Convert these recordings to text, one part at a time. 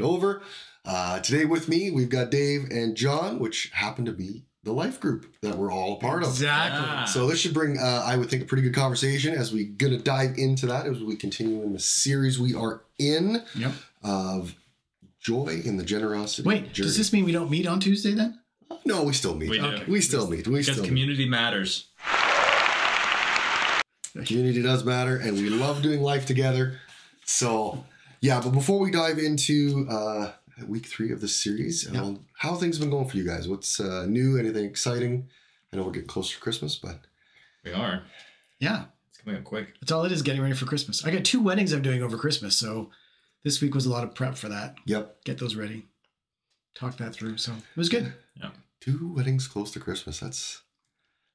it over. Today with me, we've got Dave and John, which happen to be the life group that we're all a part of. Exactly. Yeah. So this should bring, I would think, a pretty good conversation as we're going to dive into that as we continue in the series we are in of joy in the generosity Wait, journey. does this mean we don't meet on Tuesday then? No, we still meet. We do. Okay. We still meet. We Because still community matters. meet. Community does matter, and we love doing life together. So, yeah, but before we dive into week 3 of this series, how have things been going for you guys? What's new? Anything exciting? I know we're getting closer to Christmas, but... We are. Yeah. It's coming up quick. That's all it is, getting ready for Christmas. I got 2 weddings I'm doing over Christmas, so this week was a lot of prep for that. Yep. Get those ready. Talk that through. So it was good. Yeah. 2 weddings close to Christmas.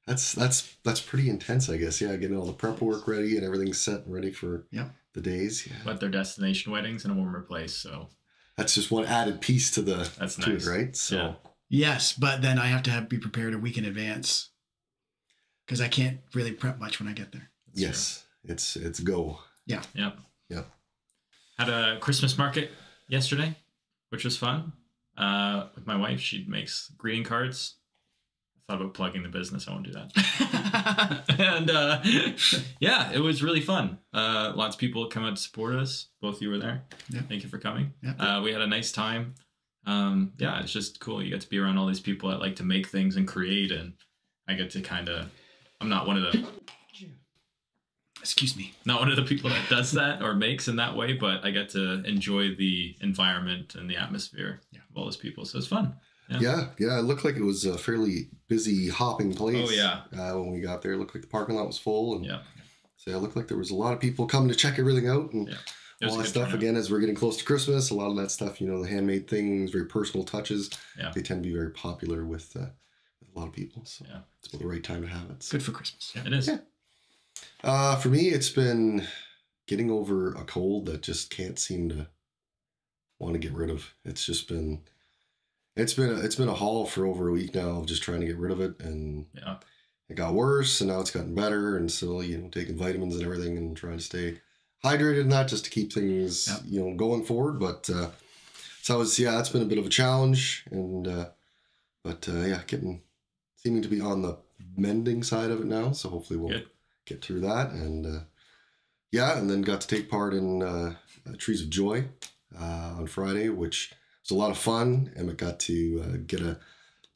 That's pretty intense, I guess. Yeah, getting all the prep work ready and everything set and ready for the days. Yeah. But they're destination weddings in a warmer place, so That's just one added piece to the that's to nice. it, right? So Yeah. Yes, but then I have to be prepared a week in advance because I can't really prep much when I get there. yes, it's go. Yep. Yep. Had a Christmas market yesterday, which was fun. With my wife, she makes greeting cards. I thought about plugging the business. I won't do that. And yeah, it was really fun. Lots of people come out to support us. Both of you were there. Yeah. Thank you for coming. Yeah. We had a nice time. Yeah, it's just cool. You get to be around all these people that like to make things and create, and I get to I'm not one of the Excuse me. not one of the people that does that or makes in that way, but I get to enjoy the environment and the atmosphere of all those people. So it's fun. Yeah. It looked like it was a fairly busy, hopping place. Oh, yeah. When we got there, it looked like the parking lot was full, and Yeah. so it looked like there was a lot of people coming to check everything out and It was all a that good stuff. turnout. Again, as we're getting close to Christmas, a lot of that stuff, the handmade things, very personal touches. Yeah. They tend to be very popular with a lot of people. So Yeah. it's about the right time to have it. So. Good for Christmas. It is. Yeah. For me, it's been getting over a cold that just can't seem to want to get rid of. It's just been, it's been a haul for over a week now of just trying to get rid of it, and it got worse, and now it's gotten better, and still, taking vitamins and everything, and trying to stay hydrated and that just to keep things, going forward. But so that's been a bit of a challenge, and seeming to be on the mending side of it now. So hopefully we'll get through that, and and then got to take part in Trees of Joy on Friday, which was a lot of fun. Emmett got to get a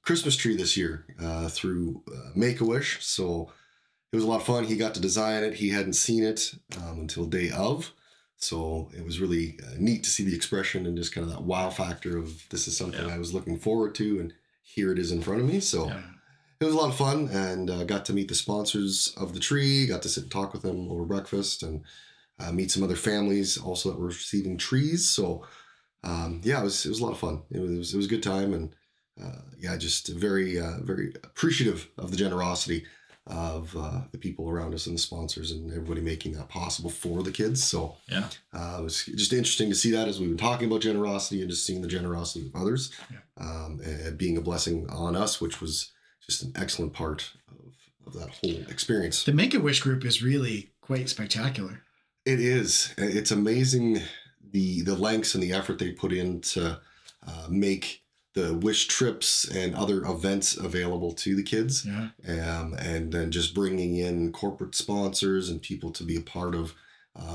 Christmas tree this year through Make-A-Wish, so it was a lot of fun. He got to design it. He hadn't seen it until day of, so it was really neat to see the expression and just kind of that wow factor of this is something I was looking forward to, and here it is in front of me. So it was a lot of fun, and got to meet the sponsors of the tree, got to sit and talk with them over breakfast, and meet some other families also that were receiving trees. So it was a lot of fun. It was a good time, and just very very appreciative of the generosity of the people around us and the sponsors and everybody making that possible for the kids. So it was just interesting to see that as we've been talking about generosity and just seeing the generosity of others and being a blessing on us, which was just an excellent part of that whole experience. The Make-A-Wish group is really quite spectacular. It is. It's amazing the lengths and the effort they put in to make the wish trips and other events available to the kids. And then just bringing in corporate sponsors and people to be a part of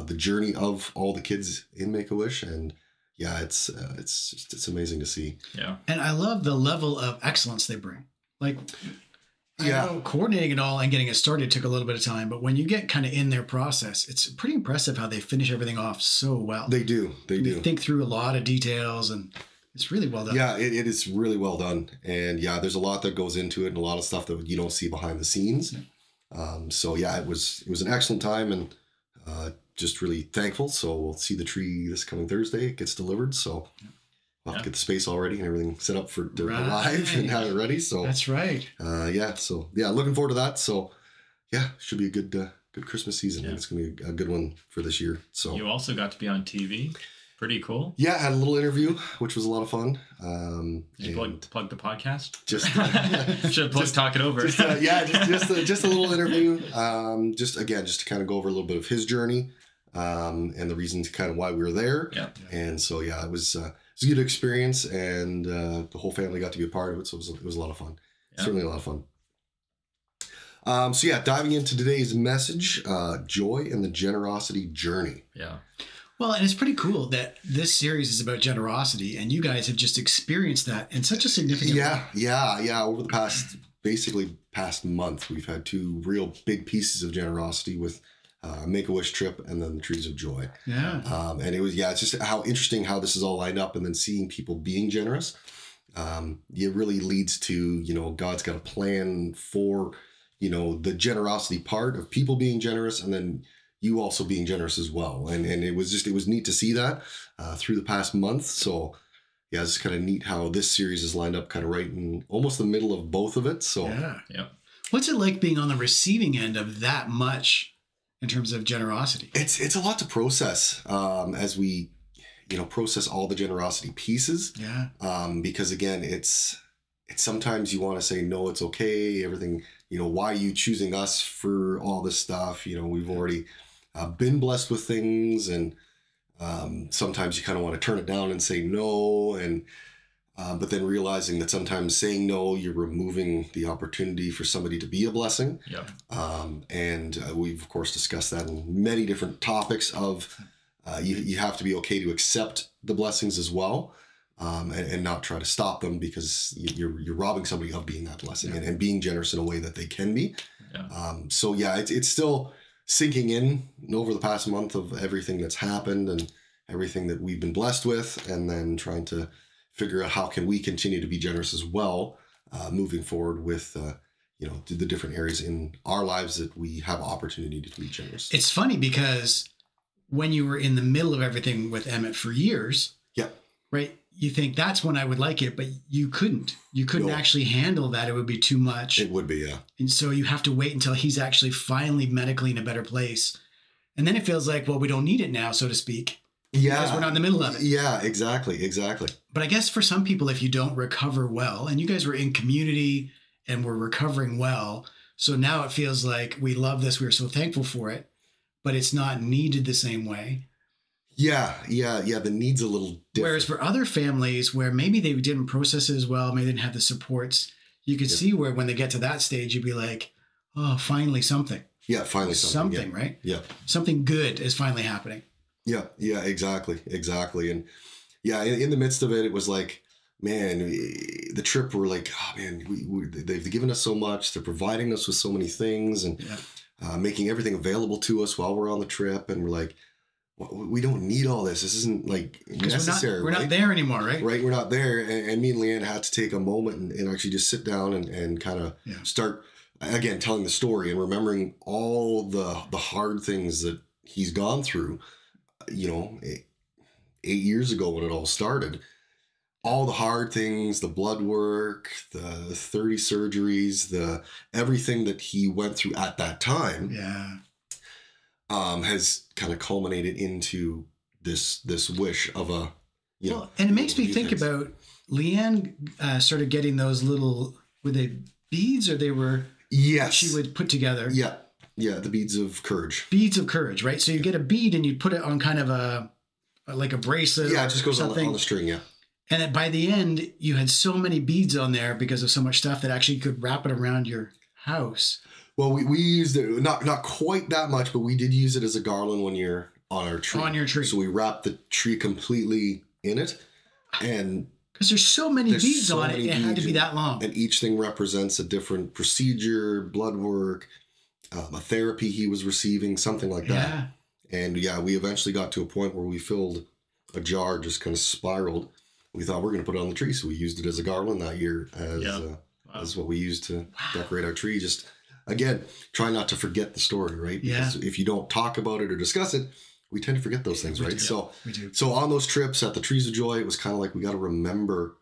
the journey of all the kids in Make-A-Wish. And it's amazing to see. Yeah. And I love the level of excellence they bring. Like, I know coordinating it all and getting it started took a little bit of time, but when you get kind of in their process, it's pretty impressive how they finish everything off so well. They do. They think through a lot of details, and it's really well done. Yeah, it is really well done. And there's a lot that goes into it and a lot of stuff that you don't see behind the scenes. It was an excellent time, and just really thankful. So we'll see the tree this coming Thursday. It gets delivered. So we'll have to get the space already and everything set up to arrive and have it ready. So that's right. Looking forward to that. So should be a good Christmas season. I think it's gonna be a good one for this year. So you also got to be on TV. Pretty cool. Yeah, I had a little interview, which was a lot of fun. Did you plug the podcast? Just should have talk it over. Just a little interview. Just to kind of go over a little bit of his journey and the reasons kind of why we were there. Yeah. And so, yeah, it was a good experience, and the whole family got to be a part of it. So it was a lot of fun. Yeah. Certainly a lot of fun. So yeah, diving into today's message, joy and the generosity journey. Yeah. Well, and it's pretty cool that this series is about generosity, and you guys have just experienced that in such a significant way. Yeah. Over the past month, we've had 2 real big pieces of generosity with Make-A-Wish trip and then the Trees of Joy. Yeah. And it was, it's just how interesting how this is all lined up, and then seeing people being generous. It really leads to, God's got a plan for, the generosity part of people being generous, and then you also being generous as well. And it was neat to see that through the past month. So yeah, it's kind of neat how this series is lined up kind of right in almost the middle of both of it. So yeah. What's it like being on the receiving end of that much in terms of generosity? It's a lot to process as we, process all the generosity pieces. Yeah. Because again, it's sometimes you want to say, no, it's okay. Everything, why are you choosing us for all this stuff? We've already been blessed with things, and sometimes you kind of want to turn it down and say no. And, but then realizing that sometimes saying no, you're removing the opportunity for somebody to be a blessing. Yeah. And we've of course discussed that in many different topics of, you have to be okay to accept the blessings as well. And not try to stop them, because you're robbing somebody of being that blessing, and being generous in a way that they can be. Yeah. So yeah, it's still sinking in over the past month of everything that's happened and everything that we've been blessed with, and then trying to figure out how can we continue to be generous as well, moving forward with, the different areas in our lives that we have opportunity to be generous. It's funny because when you were in the middle of everything with Emmett for years, right? You think that's when I would like it, but you couldn't. You couldn't actually handle that. It would be too much. It would be, yeah. And so you have to wait until he's actually finally medically in a better place. And then it feels like, well, we don't need it now, so to speak. Yeah. Because we're not in the middle of it. Yeah, exactly. But I guess for some people, if you don't recover well, and you guys were in community and were recovering well, so now it feels like we love this. We're so thankful for it, but it's not needed the same way. Yeah. The need's a little different. Whereas for other families where maybe they didn't process it as well, maybe they didn't have the supports, you could see where when they get to that stage, you'd be like, oh, finally something. Yeah, finally something. Right? Yeah. Something good is finally happening. Yeah, exactly. And yeah, in the midst of it, it was like, man, the trip, we're like, oh man, they've given us so much. They're providing us with so many things, and making everything available to us while we're on the trip. And we're like, we don't need all this. This isn't like necessary. We're not there anymore, right? Right, we're not there. And me and Leanne had to take a moment and actually just sit down and kind of start, again, telling the story and remembering all the hard things that he's gone through, 8 years ago when it all started. All the hard things, the blood work, the 30 surgeries, the everything that he went through at that time. Yeah. Has kind of culminated into this wish of a, and it makes me think about Leanne sort of getting those little, were they beads or they were, she would put together. Yeah, the beads of courage. Beads of courage, right? So you get a bead and you put it on kind of like a bracelet. Yeah, it just goes on the string, yeah. And then by the end, you had so many beads on there because of so much stuff that actually you could wrap it around your house. Well, we used it, not quite that much, but we did use it as a garland one year on our tree. On your tree. So we wrapped the tree completely in it. And because there's so many beads on it, it had to be that long. And each thing represents a different procedure, blood work, a therapy he was receiving, something like that. And we eventually got to a point where we filled a jar, just kind of spiraled. We thought we're going to put it on the tree. So we used it as a garland that year as what we used to decorate our tree. Just, again, try not to forget the story, right? Because if you don't talk about it or discuss it, we tend to forget those things, right? So on those trips at the Trees of Joy, it was kind of like we got to remember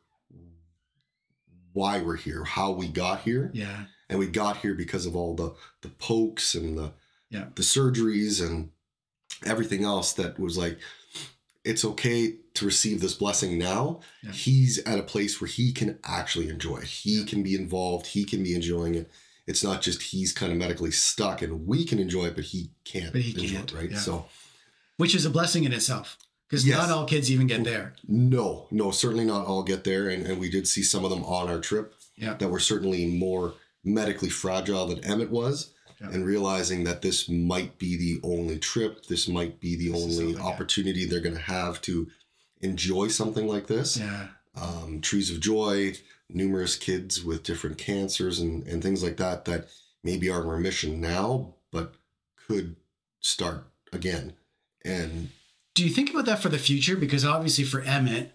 why we're here, how we got here. Yeah. And we got here because of all the pokes and the surgeries and everything else that was like, it's okay to receive this blessing now. Yeah. He's at a place where he can actually enjoy it. He can be involved. He can be enjoying it. It's not just he's kind of medically stuck and we can enjoy it, but he can't enjoy it, right? Yeah. Which is a blessing in itself, because not all kids even get there. No, certainly not all get there. And we did see some of them on our trip that were certainly more medically fragile than Emmett was. Yeah. And realizing that this might be the only trip, this might be the only opportunity they're going to have to enjoy something like this. Yeah. Trees of Joy, numerous kids with different cancers and things like that maybe are in remission now, but could start again. And do you think about that for the future? Because obviously for Emmett,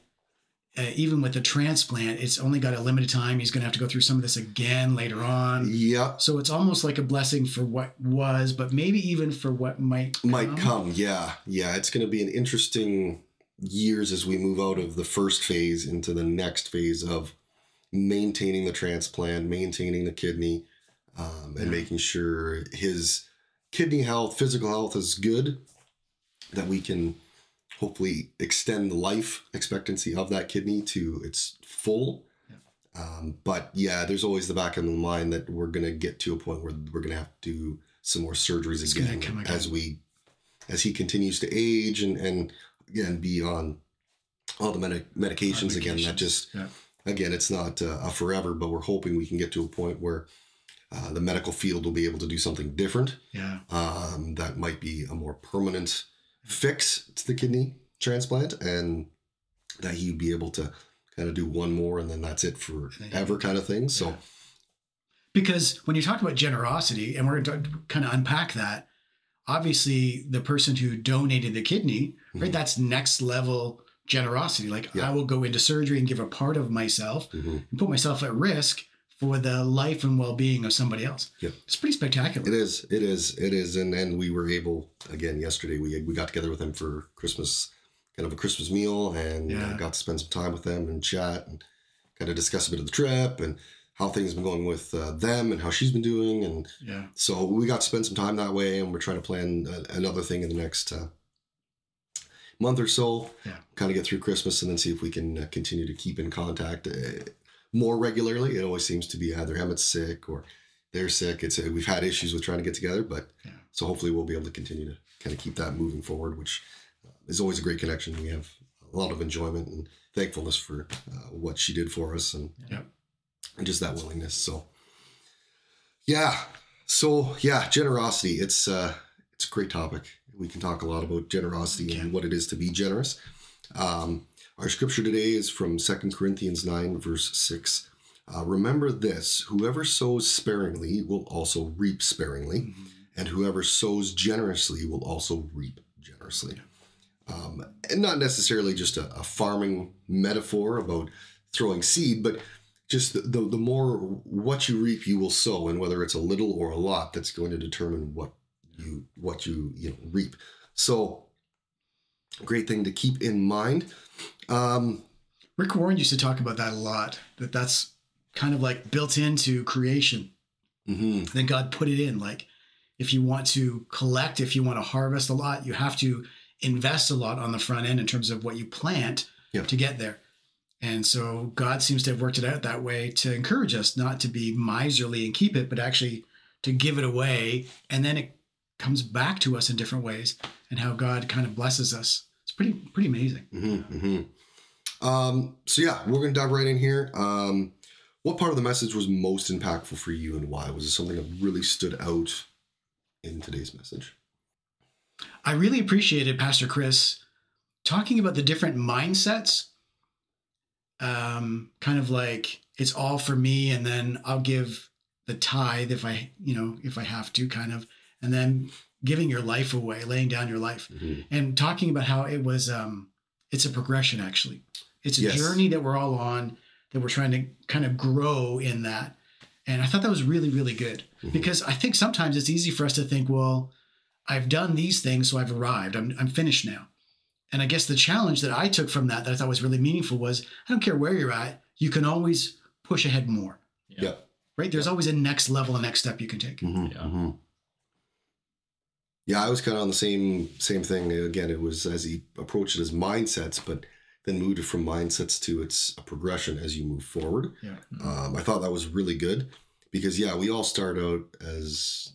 even with the transplant, it's only got a limited time. He's going to have to go through some of this again later on. Yeah. So it's almost like a blessing for what was, but maybe even for what might come. Yeah. It's going to be an interesting years as we move out of the first phase into the next phase of maintaining the transplant, maintaining the kidney, and making sure his kidney health, physical health is good, that we can hopefully extend the life expectancy of that kidney to its full. But there's always the back of the mind that we're going to get to a point where we're going to have to do some more surgeries again as he continues to age and again be on all the medications again. That just again, it's not a forever, but we're hoping we can get to a point where the medical field will be able to do something different. That might be a more permanent fix to the kidney transplant, and that he'd be able to kind of do one more and then that's it forever kind of thing. So because when you talk about generosity, and we're going to kind of unpack that, obviously the person who donated the kidney, right, that's next level generosity. Like I will go into surgery and give a part of myself and put myself at risk for the life and well-being of somebody else. It's pretty spectacular. It is. And we were able, again, yesterday, we got together with them for Christmas, kind of a Christmas meal, and got to spend some time with them and chat and kind of discuss a bit of the trip and how things have been going with them and how she's been doing. And so we got to spend some time that way, and we're trying to plan another thing in the next month or so, kind of get through Christmas and then see if we can continue to keep in contact more regularly. It always seems to be either Emmett's sick or they're sick. We've had issues with trying to get together, but so hopefully we'll be able to continue to kind of keep that moving forward, which is always a great connection. We have a lot of enjoyment and thankfulness for what she did for us and just that willingness. So generosity. It's a great topic. We can talk a lot about generosity and what it is to be generous. Our scripture today is from 2 Corinthians 9, verse 6. Remember this, whoever sows sparingly will also reap sparingly, and whoever sows generously will also reap generously. And not necessarily just a farming metaphor about throwing seed, but just the more what you reap, you will sow, and whether it's a little or a lot, that's going to determine what you reap. So, great thing to keep in mind. Rick Warren used to talk about that a lot, that's kind of like built into creation. Then God put it in, like if you want to collect, if you want to harvest a lot, you have to invest a lot on the front end in terms of what you plant to get there. And so God seems to have worked it out that way to encourage us not to be miserly and keep it, but actually to give it away. And then it comes back to us in different ways, and how God kind of blesses us. It's pretty amazing. So we're going to dive right in here. What part of the message was most impactful for you, and why? Was it something that really stood out in today's message? I really appreciated Pastor Chris talking about the different mindsets. Kind of like it's all for me, and then I'll give the tithe if I have to, kind of, and then giving your life away, laying down your life, and talking about how it was, it's a progression, actually. It's a journey that we're all on, that we're trying to kind of grow in that. And I thought that was really, really good, because I think sometimes it's easy for us to think, well, I've done these things, so I've arrived. I'm finished now. And I guess the challenge that I took from that I thought was really meaningful was, I don't care where you're at, you can always push ahead more. Right? There's always a next level, a next step you can take. Yeah, I was kind of on the same thing. Again, it was as he approached it as mindsets, but then moved it from mindsets to it's a progression as you move forward. I thought that was really good, because we all start out as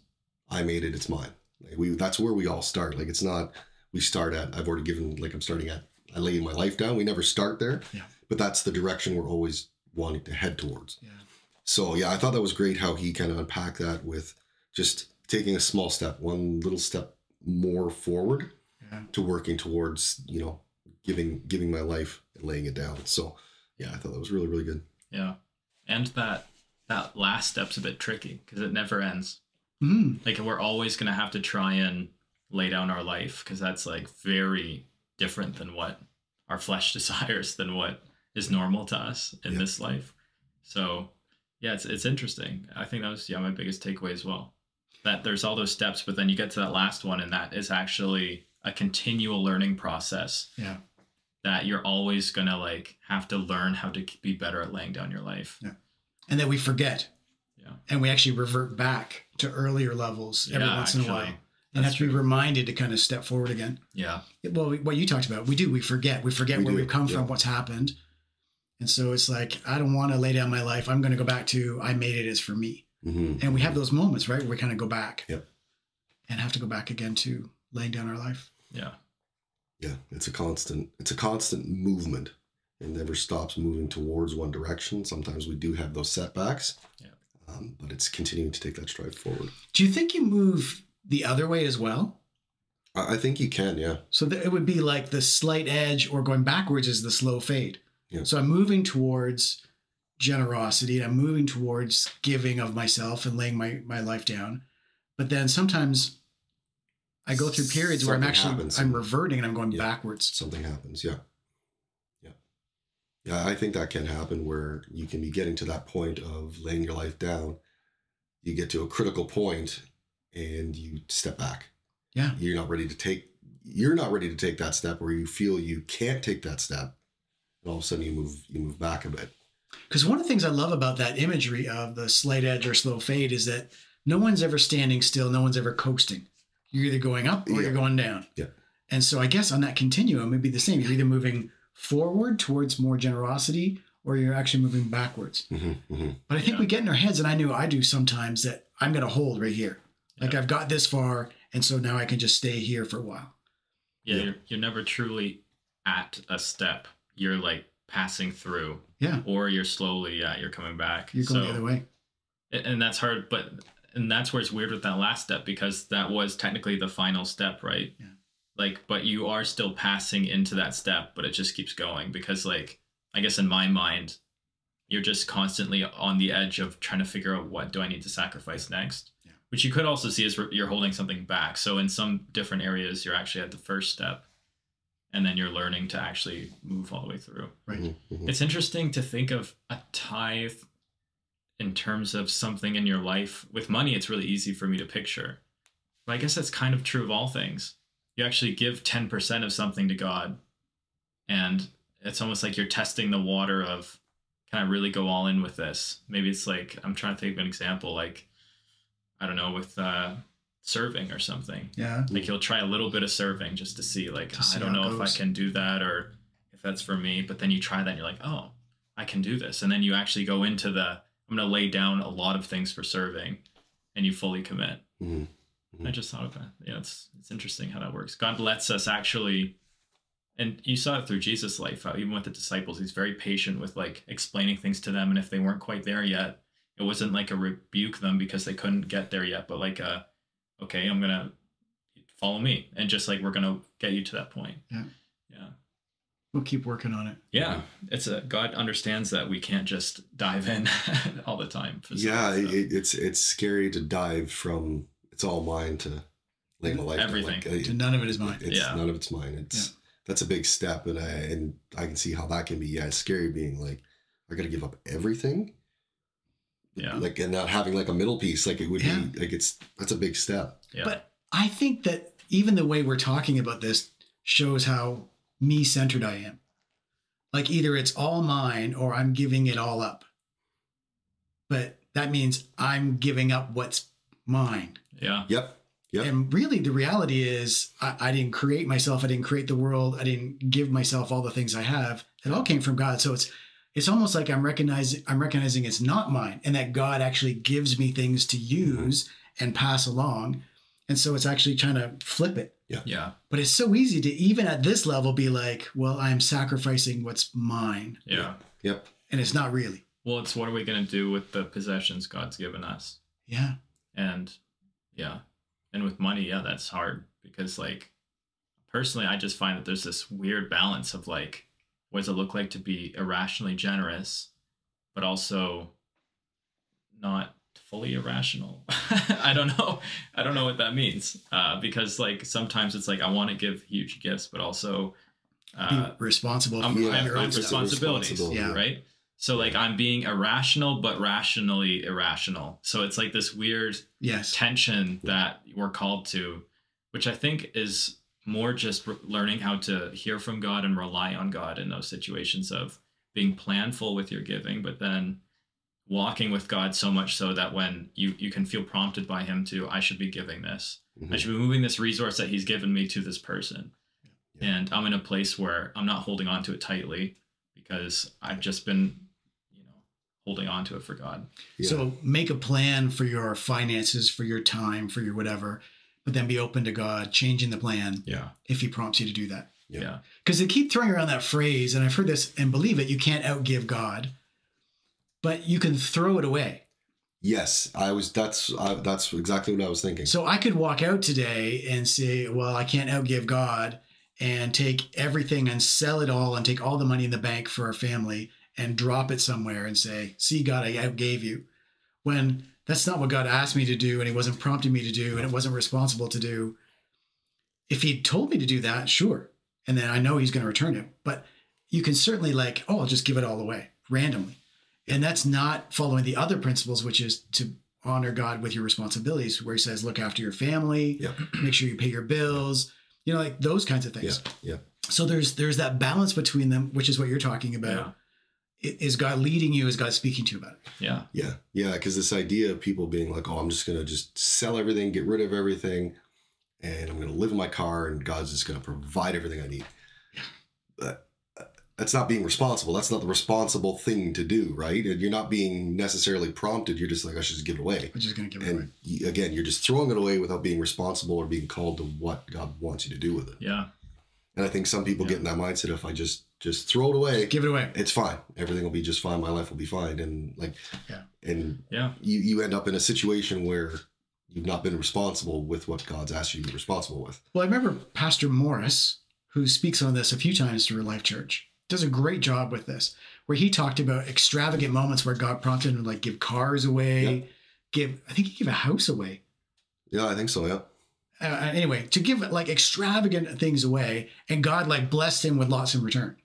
I made it, it's mine. Like that's where we all start. Like it's not, we start at. I've already given, like I'm starting at, I lay my life down. We never start there, but that's the direction we're always wanting to head towards. Yeah. So yeah, I thought that was great how he kind of unpacked that with just taking a small step, one little step more forward to working towards, you know, giving my life and laying it down. So yeah, I thought that was really, really good. Yeah. And that last step's a bit tricky because it never ends. Like we're always going to have to try and lay down our life because that's like very different than what our flesh desires, than what is normal to us in this life. So yeah, it's interesting. I think that was my biggest takeaway as well. That there's all those steps, but then you get to that last one, and that is actually a continual learning process. Yeah. That you're always gonna like have to learn how to be better at laying down your life. Yeah. And that we forget. Yeah. And we actually revert back to earlier levels every once in a while. And have to be reminded to kind of step forward again. Yeah. Well, what you talked about, we forget. We forget where we've come from, what's happened. And so it's like, I don't want to lay down my life. I'm going to go back to, I made it as for me. And we have those moments, right? Where we kind of go back and have to go back again to laying down our life. Yeah. Yeah. It's a constant movement. It never stops moving towards one direction. Sometimes we do have those setbacks, but it's continuing to take that stride forward. Do you think you move the other way as well? I think you can, yeah. So it would be like the slight edge, or going backwards is the slow fade. Yeah. So I'm moving towards generosity, and I'm moving towards giving of myself and laying my life down. But then sometimes I go through periods where I'm reverting and I'm going backwards. Something happens, yeah. Yeah, I think that can happen where you can be getting to that point of laying your life down. You get to a critical point and you step back. Yeah. You're not ready to take that step, where you feel you can't take that step. And all of a sudden you move back a bit. Because one of the things I love about that imagery of the slight edge or slow fade is that no one's ever standing still. No one's ever coasting. You're either going up or you're going down. Yeah. And so I guess on that continuum, it'd be the same. You're either moving forward towards more generosity, or you're actually moving backwards. But I think we get in our heads, and I know I do sometimes, that I'm going to hold right here. Like I've got this far, and so now I can just stay here for a while. Yeah. You're never truly at a step. You're like passing through. Yeah. Or you're slowly, you're coming back. You're going the other way. And that's hard, and that's where it's weird with that last step, because that was technically the final step, right? Yeah. Like, but you are still passing into that step, but it just keeps going, because like, I guess in my mind, you're just constantly on the edge of trying to figure out, what do I need to sacrifice next? Yeah. Which you could also see as you're holding something back. So in some different areas, you're actually at the first step, and then you're learning to actually move all the way through. Right. It's interesting to think of a tithe in terms of something in your life. With money, it's really easy for me to picture. But I guess that's kind of true of all things. You actually give 10% of something to God, and it's almost like you're testing the water of, can I really go all in with this? Maybe it's like, I'm trying to think of an example, like, I don't know, with serving or something. Yeah. Like you'll try a little bit of serving just to see, like, I don't know if I can do that, or if that's for me. But then you try that and you're like, oh, I can do this. And then you actually go into I'm going to lay down a lot of things for serving, and you fully commit. I just thought of that. Yeah, it's interesting how that works. God lets us actually, and you saw it through Jesus' life, even with the disciples. He's very patient with like explaining things to them. And if they weren't quite there yet, it wasn't like a rebuke them because they couldn't get there yet, but like okay, I'm going to follow me. And just like, we're going to get you to that point. Yeah. Yeah. We'll keep working on it. Yeah. God understands that we can't just dive in all the time. Yeah. It's scary to dive from, it's all mine, to lay my life everything down. To none of it is mine. None of it's mine. That's a big step, and I can see how that can be. Yeah, it's scary being like, I got to give up everything. Yeah, like, and not having like a middle piece. Like it would be like, that's a big step. Yeah. But I think that even the way we're talking about this shows how me-centered I am. Like either it's all mine or I'm giving it all up. But that means I'm giving up what's mine. Yeah. Yep. And really the reality is I didn't create myself. I didn't create the world. I didn't give myself all the things I have. It all came from God. So it's almost like I'm recognizing it's not mine, and that God actually gives me things to use and pass along. And so it's actually trying to flip it. Yeah. But it's so easy to, even at this level, be like, well, I'm sacrificing what's mine. Yeah. Yep. And it's not really. Well, it's what are we going to do with the possessions God's given us? Yeah. And yeah. And with money, yeah, that's hard because like personally, I just find that there's this weird balance of like, what does it look like to be irrationally generous, but also not fully irrational? I don't know. I don't know what that means. Because like sometimes it's like I want to give huge gifts, but also be responsible for I have your own responsibilities, yeah. right? So like I'm being irrational, but rationally irrational. So it's like this weird tension that we're called to, which I think is more just learning how to hear from God and rely on God in those situations of being planful with your giving, but then walking with God so much so that when you can feel prompted by him to, I should be giving this. I should be moving this resource that he's given me to this person. And I'm in a place where I'm not holding on to it tightly because I've just been, holding on to it for God. So make a plan for your finances, for your time, for your whatever, but then be open to God changing the plan. If he prompts you to do that. Because they keep throwing around that phrase, and I've heard this and believe it, you can't outgive God, but you can throw it away. Yes, that's exactly what I was thinking. So I could walk out today and say, well, I can't outgive God, and take everything and sell it all and take all the money in the bank for our family and drop it somewhere and say, see, God, I outgave you. When that's not what God asked me to do, and he wasn't prompting me to do, and it wasn't responsible to do. If he'd told me to do that, sure. And then I know he's going to return it. But you can certainly I'll just give it all away randomly. And that's not following the other principles, which is to honor God with your responsibilities, where he says, look after your family, make sure you pay your bills, like those kinds of things. So there's that balance between them, which is what you're talking about. Is God leading you? Is God speaking to you about it? Yeah. Because this idea of people being like, oh, I'm just going to just sell everything, get rid of everything, and I'm going to live in my car, and God's just going to provide everything I need. That's not being responsible. That's not the responsible thing to do, right? And you're not being necessarily prompted. You're just like, I should just give it away. I'm just going to give it away. And again, you're just throwing it away without being responsible or being called to what God wants you to do with it. Yeah. And I think some people get in that mindset, if I just throw it away, give it away, it's fine. Everything will be just fine. My life will be fine. And you end up in a situation where you've not been responsible with what God's asked you to be responsible with. Well, I remember Pastor Morris, who speaks on this a few times through LifeNorth.Church, does a great job with this, where he talked about extravagant moments where God prompted him to give cars away, I think he gave a house away. Yeah, I think so. Yeah. Anyway, to give extravagant things away, and God blessed him with lots in return.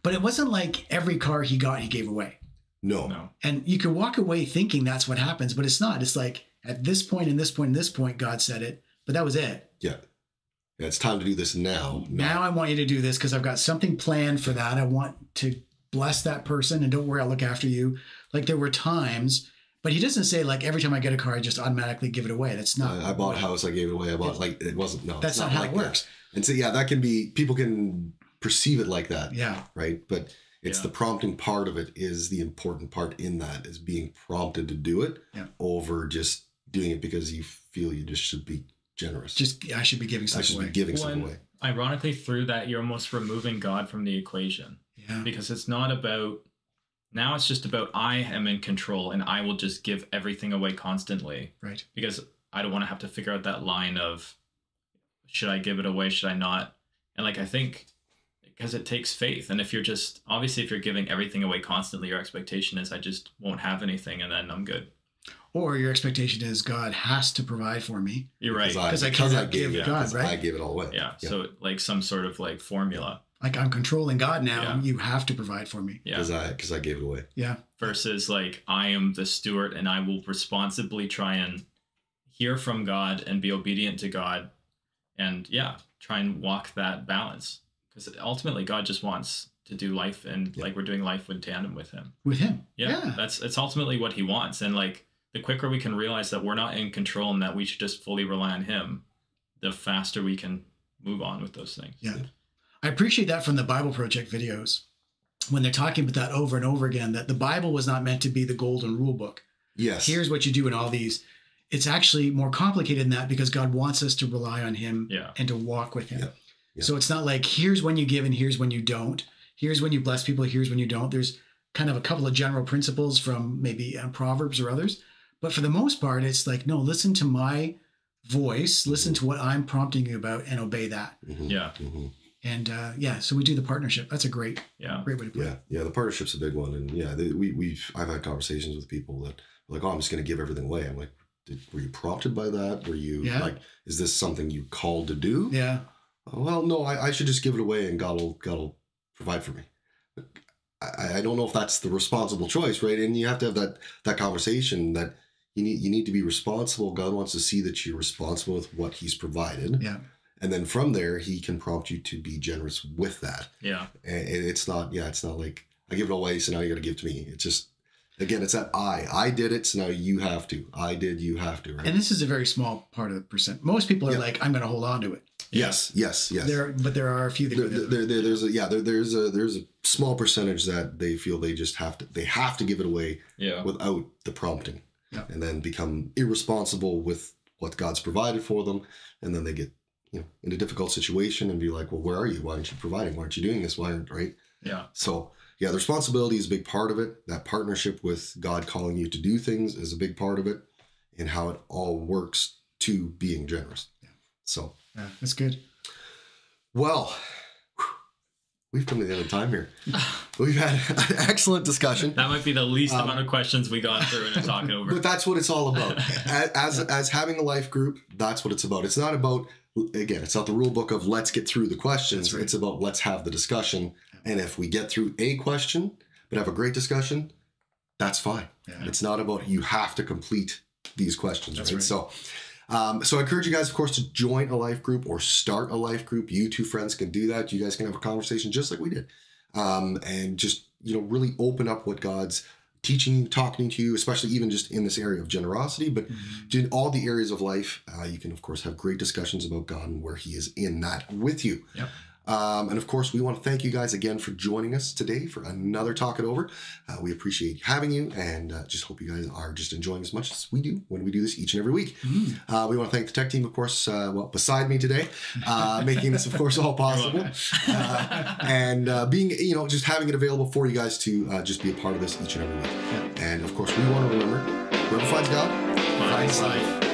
But it wasn't like every car he got, he gave away. No. And you can walk away thinking that's what happens, but it's not. It's like at this point, and this point, and this point, God said it, but that was it. Yeah. It's time to do this now. Now I want you to do this because I've got something planned for that. I want to bless that person, and don't worry, I'll look after you. There were times, but he doesn't say every time I get a car, I just automatically give it away. That's not. I bought a house, I gave it away. I bought it wasn't. No, that's not how it works. That. And so that can be, people can perceive it like that. Yeah. Right. But it's the prompting part of it is the important part in that, is being prompted to do it over just doing it because you feel you just should be generous. I should be giving stuff away. Ironically, through that, you're almost removing God from the equation. Yeah. Because it's not about, now it's just about I am in control and I will just give everything away constantly. Right. Because I don't want to have to figure out that line of, should I give it away? Should I not? And I think, because it takes faith. And if you're obviously if you're giving everything away constantly, your expectation is I just won't have anything and then I'm good. Or your expectation is God has to provide for me. You're right. Because I cannot give God, right? I give it all away. Yeah. So some sort of formula. I'm controlling God now. Yeah. You have to provide for me. Yeah. Because I gave it away. Yeah. Versus I am the steward and I will responsibly try and hear from God and be obedient to God and try and walk that balance. Because ultimately God just wants to do life and we're doing life in tandem with him. With him. Yeah. It's ultimately what he wants. And the quicker we can realize that we're not in control and that we should just fully rely on him, the faster we can move on with those things. Yeah. I appreciate that from the Bible Project videos when they're talking about that over and over again, that the Bible was not meant to be the golden rule book. Yes. Here's what you do in all these. it's actually more complicated than that because God wants us to rely on him Yeah. and to walk with him. Yeah. Yeah. So it's not like, here's when you give and here's when you don't. Here's when you bless people, here's when you don't. There's kind of a couple of general principles from maybe Proverbs or others. But for the most part, it's like, no, listen to my voice, listen to what I'm prompting you about and obey that. Yeah. And so we do the partnership. That's a great way to put it. Yeah. The partnership's a big one. And yeah, I've had conversations with people that are like, oh, I'm just going to give everything away. I'm like, were you prompted by that? Were you like, is this something you called to do? Yeah. Well, no, I should just give it away and God will provide for me. I don't know if that's the responsible choice, right? And you have to have that conversation that you need to be responsible. God wants to see that you're responsible with what he's provided. Yeah. And then from there, he can prompt you to be generous with that. Yeah. And it's not like I give it away, so now you got to give to me. It's just, again, it's that I did it, so now you have to. I did, you have to. Right? And this is a very small part of the percent. Most people are like, I'm going to hold on to it. Yes. But there are a few that there's a small percentage that they feel they just have to give it away without the prompting, and then become irresponsible with what God's provided for them, and then they get in a difficult situation and be like, well, where are you? Why aren't you providing? Why aren't you doing this? Why aren't right? Yeah. So the responsibility is a big part of it. That partnership with God calling you to do things is a big part of it, and how it all works to being generous. So. Yeah, that's good. Well, we've come to the end of time here. We've had an excellent discussion. That might be the least amount of questions we got through in a talk over. But that's what it's all about. As having a life group, that's what it's about. It's not about, again, it's not the rule book of let's get through the questions. Right. It's about let's have the discussion. And if we get through a question, but have a great discussion, that's fine. Yeah. It's not about you have to complete these questions. That's right. So I encourage you guys, of course, to join a life group or start a life group. You two friends can do that. You guys can have a conversation just like we did. And just, really open up what God's teaching you, talking to you, especially even just in this area of generosity, but in all the areas of life, you can, of course, have great discussions about God and where he is in that with you. Yep. And of course, we want to thank you guys again for joining us today for another Talk It Over. We appreciate having you, and just hope you guys are just enjoying as much as we do when we do this each and every week. We want to thank the tech team, of course, beside me today, making this, of course, all possible. And being, just having it available for you guys to just be a part of this each and every week. And of course, we want to remember, whoever finds God, finds life.